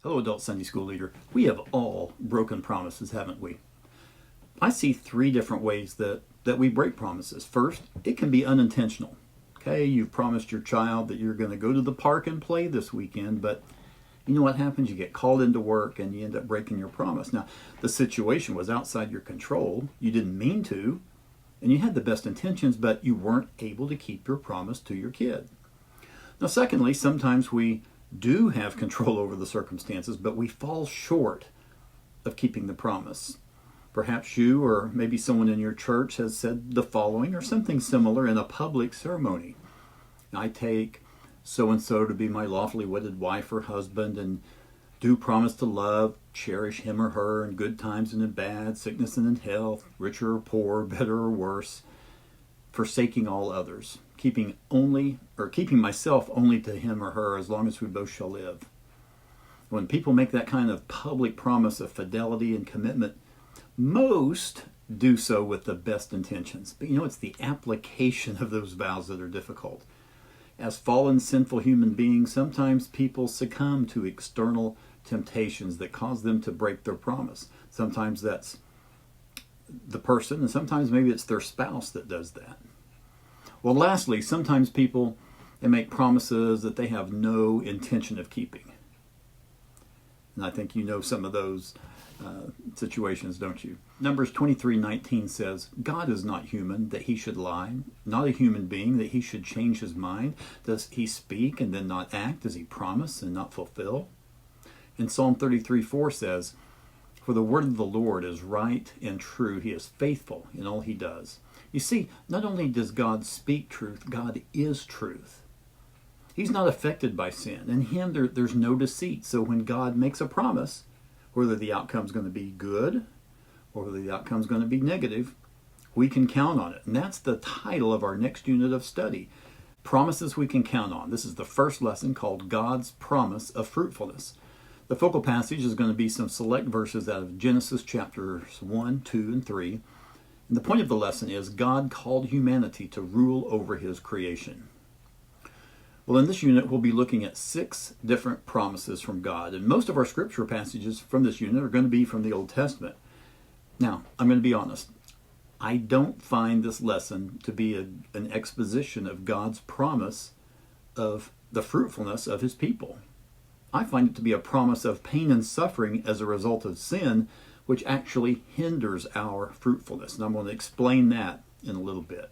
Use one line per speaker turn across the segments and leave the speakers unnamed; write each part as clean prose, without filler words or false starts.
Hello, Adult Sunday School leader. We have all broken promises, haven't we? I see three different ways that we break promises. First, it can be unintentional. Okay, you've promised your child that you're going to go to the park and play this weekend, but you know what happens? You get called into work and you end up breaking your promise. Now, the situation was outside your control. You didn't mean to, and you had the best intentions, but you weren't able to keep your promise to your kid. Now, secondly, sometimes we do have control over the circumstances, but we fall short of keeping the promise. Perhaps you or maybe someone in your church has said the following or something similar in a public ceremony. I take so-and-so to be my lawfully wedded wife or husband and do promise to love, cherish him or her in good times and in bad, sickness and in health, richer or poor, better or worse, forsaking all others, keeping myself only to him or her as long as we both shall live. When people make that kind of public promise of fidelity and commitment, most do so with the best intentions. But it's the application of those vows that are difficult. As fallen, sinful human beings, sometimes people succumb to external temptations that cause them to break their promise. Sometimes that's the person, and sometimes maybe it's their spouse that does that. Well, lastly, sometimes people make promises that they have no intention of keeping. And I think you know some of those situations, don't you? Numbers 23:19 says, God is not human that he should lie, not a human being that he should change his mind. Does he speak and then not act? Does he promise and not fulfill? And Psalm 33:4 says, for the word of the Lord is right and true. He is faithful in all he does. You see, not only does God speak truth, God is truth. He's not affected by sin. In him, there's no deceit. So when God makes a promise, whether the outcome's going to be good or whether the outcome's going to be negative, we can count on it. And that's the title of our next unit of study, Promises We Can Count On. This is the first lesson called God's Promise of Fruitfulness. The focal passage is going to be some select verses out of Genesis chapters 1, 2, and 3. And the point of the lesson is God called humanity to rule over his creation. Well, in this unit, we'll be looking at 6 different promises from God. And most of our scripture passages from this unit are going to be from the Old Testament. Now, I'm going to be honest. I don't find this lesson to be an exposition of God's promise of the fruitfulness of his people. I find it to be a promise of pain and suffering as a result of sin, which actually hinders our fruitfulness. And I'm going to explain that in a little bit.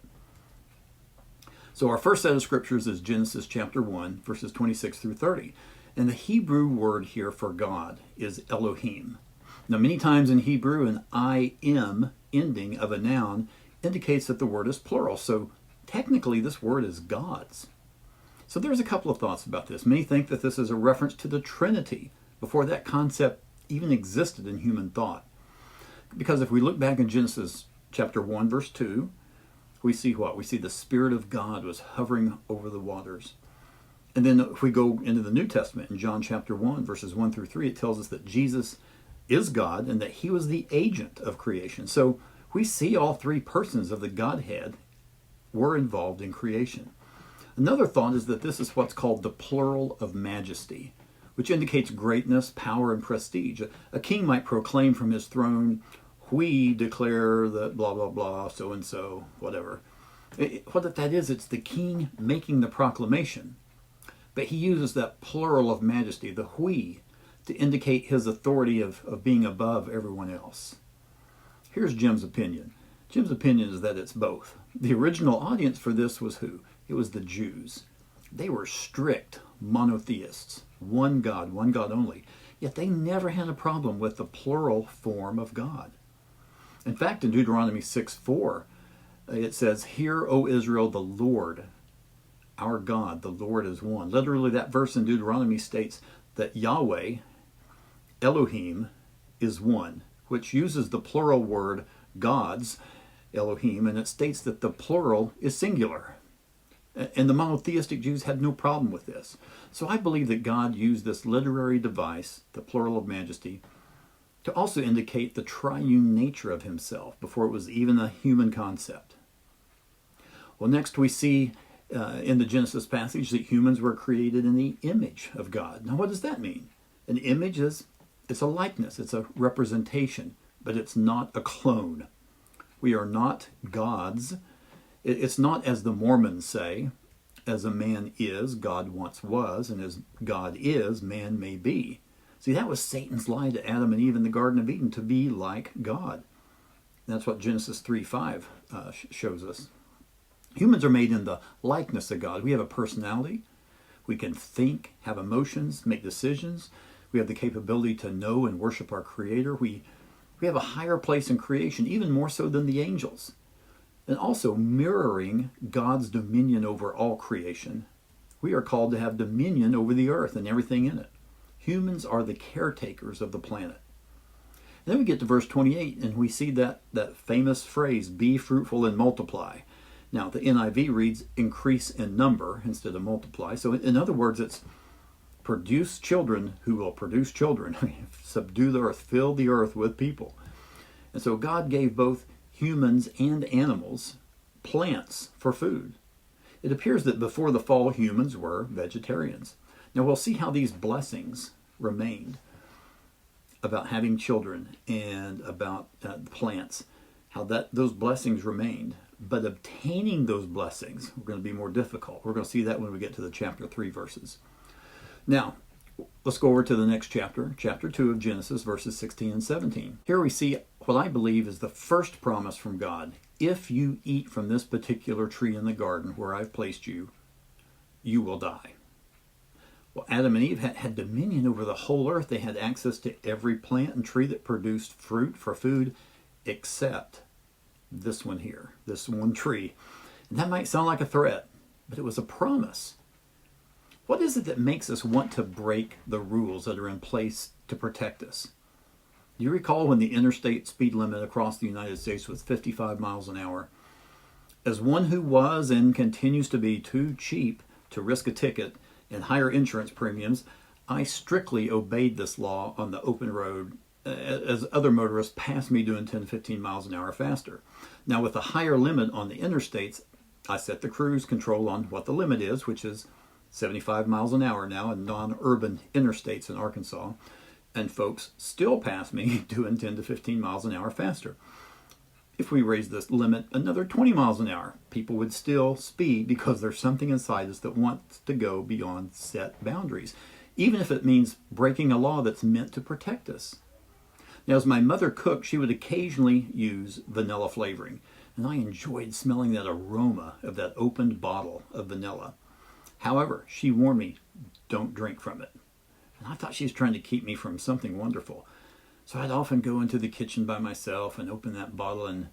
So our first set of scriptures is Genesis chapter 1, verses 26 through 30. And the Hebrew word here for God is Elohim. Now, many times in Hebrew, an I am ending of a noun indicates that the word is plural. So technically, this word is God's. So there's a couple of thoughts about this. Many think that this is a reference to the Trinity before that concept even existed in human thought. Because if we look back in Genesis chapter 1, verse 2, we see what? We see the Spirit of God was hovering over the waters. And then if we go into the New Testament, in John chapter 1, verses 1 through 3, it tells us that Jesus is God and that he was the agent of creation. So we see all three persons of the Godhead were involved in creation. Another thought is that this is what's called the plural of majesty, which indicates greatness, power, and prestige. A king might proclaim from his throne, we declare that blah, blah, blah, so-and-so, whatever. What that is, it's the king making the proclamation. But he uses that plural of majesty, the we, to indicate his authority of being above everyone else. Here's Jim's opinion. Jim's opinion is that it's both. The original audience for this was who? It was the Jews. They were strict monotheists, one God only. Yet they never had a problem with the plural form of God. In fact, in Deuteronomy 6:4, it says, hear, O Israel, the Lord, our God, the Lord is one. Literally, that verse in Deuteronomy states that Yahweh, Elohim, is one, which uses the plural word gods, Elohim, and it states that the plural is singular. And the monotheistic Jews had no problem with this. So I believe that God used this literary device, the plural of majesty, to also indicate the triune nature of himself before it was even a human concept. Well, next we see in the Genesis passage that humans were created in the image of God. Now, what does that mean? An image it's a likeness, it's a representation, but it's not a clone. We are not gods. It's not, as the Mormons say, as a man is, God once was, and as God is, man may be. See, that was Satan's lie to Adam and Eve in the Garden of Eden, to be like God. That's what Genesis 3:5 shows us. Humans are made in the likeness of God. We have a personality. We can think, have emotions, make decisions. We have the capability to know and worship our Creator. We have a higher place in creation, even more so than the angels. And also mirroring God's dominion over all creation. We are called to have dominion over the earth and everything in it. Humans are the caretakers of the planet. And then we get to verse 28 and we see that famous phrase, be fruitful and multiply. Now the NIV reads increase in number instead of multiply. So in other words, it's produce children who will produce children. Subdue the earth, fill the earth with people. And so God gave both humans and animals plants for food. It appears that before the fall, humans were vegetarians. Now we'll see how these blessings remained about having children and about plants, how those blessings remained. But obtaining those blessings were going to be more difficult. We're going to see that when we get to the chapter 3 verses. Now, let's go over to the next chapter, chapter 2 of Genesis, verses 16 and 17. Here we see what I believe is the first promise from God. If you eat from this particular tree in the garden where I've placed you, you will die. Well, Adam and Eve had dominion over the whole earth. They had access to every plant and tree that produced fruit for food, except this one here, this one tree. And that might sound like a threat, but it was a promise. What is it that makes us want to break the rules that are in place to protect us? Do you recall when the interstate speed limit across the United States was 55 miles an hour? As one who was and continues to be too cheap to risk a ticket and higher insurance premiums, I strictly obeyed this law on the open road as other motorists passed me doing 10 to 15 miles an hour faster. Now with a higher limit on the interstates, I set the cruise control on what the limit is, which is 75 miles an hour now in non-urban interstates in Arkansas, and folks still pass me doing 10 to 15 miles an hour faster. If we raise this limit another 20 miles an hour, people would still speed because there's something inside us that wants to go beyond set boundaries, even if it means breaking a law that's meant to protect us. Now, as my mother cooked, she would occasionally use vanilla flavoring, and I enjoyed smelling that aroma of that opened bottle of vanilla. However, she warned me, don't drink from it. And I thought she was trying to keep me from something wonderful. So I'd often go into the kitchen by myself and open that bottle and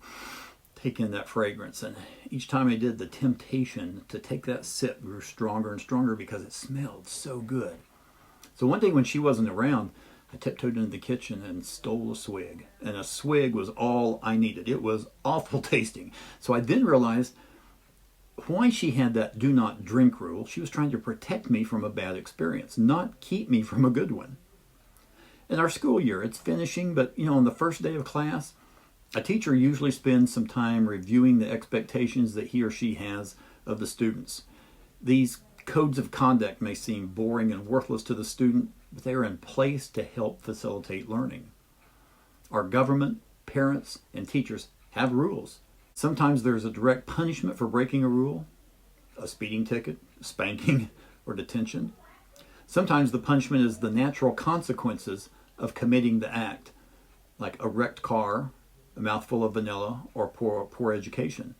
take in that fragrance. And each time I did, the temptation to take that sip grew stronger and stronger because it smelled so good. So one day when she wasn't around, I tiptoed into the kitchen and stole a swig. And a swig was all I needed. It was awful tasting. So I then realized why she had that do not drink rule. She was trying to protect me from a bad experience, not keep me from a good one. In our school year, it's finishing, but on the first day of class, a teacher usually spends some time reviewing the expectations that he or she has of the students. These codes of conduct may seem boring and worthless to the student, but they are in place to help facilitate learning. Our government, parents, and teachers have rules. Sometimes there's a direct punishment for breaking a rule, a speeding ticket, spanking, or detention. Sometimes the punishment is the natural consequences of committing the act, like a wrecked car, a mouthful of vanilla, or poor education.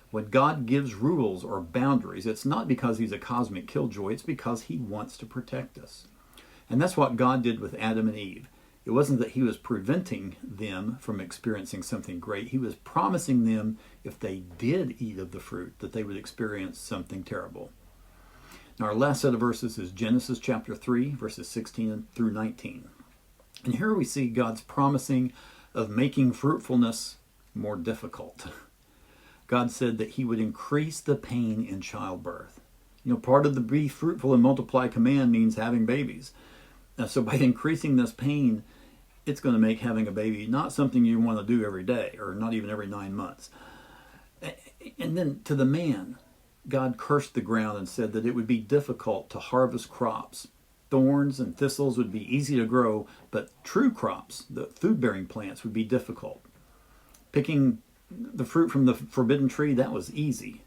When God gives rules or boundaries, it's not because he's a cosmic killjoy, it's because he wants to protect us. And that's what God did with Adam and Eve. It wasn't that he was preventing them from experiencing something great. He was promising them if they did eat of the fruit that they would experience something terrible. Now our last set of verses is Genesis chapter 3, verses 16 through 19. And here we see God's promising of making fruitfulness more difficult. God said that he would increase the pain in childbirth. Part of the be fruitful and multiply command means having babies. So by increasing this pain, it's going to make having a baby not something you want to do every day or not even every 9 months. And then to the man, God cursed the ground and said that it would be difficult to harvest crops thorns and thistles would be easy to grow, but true crops, the food-bearing plants, would be difficult. Picking the fruit from the forbidden tree, that was easy.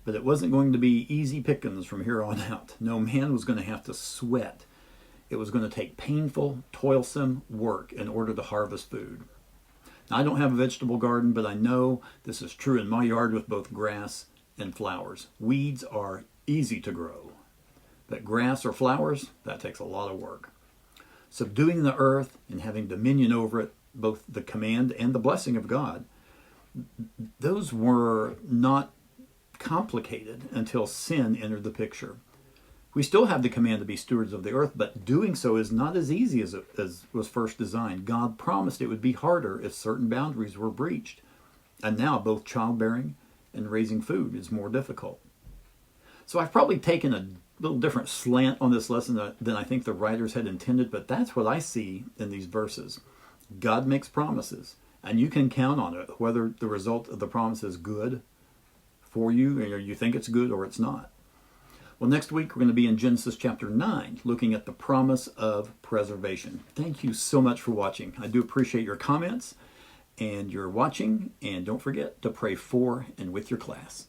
But it wasn't going to be easy pickings from here on out. No, man was going to have to sweat. It was going to take painful, toilsome work in order to harvest food. Now, I don't have a vegetable garden, but I know this is true in my yard with both grass and flowers. Weeds are easy to grow, but grass or flowers, that takes a lot of work. Subduing the earth and having dominion over it, both the command and the blessing of God, those were not complicated until sin entered the picture. We still have the command to be stewards of the earth, but doing so is not as easy as was first designed. God promised it would be harder if certain boundaries were breached. And now both childbearing and raising food is more difficult. So I've probably taken a little different slant on this lesson than I think the writers had intended, but that's what I see in these verses. God makes promises, and you can count on it, whether the result of the promise is good for you, or you think it's good, or it's not. Well, next week we're going to be in Genesis chapter 9, looking at the promise of preservation. Thank you so much for watching. I do appreciate your comments and your watching, and don't forget to pray for and with your class.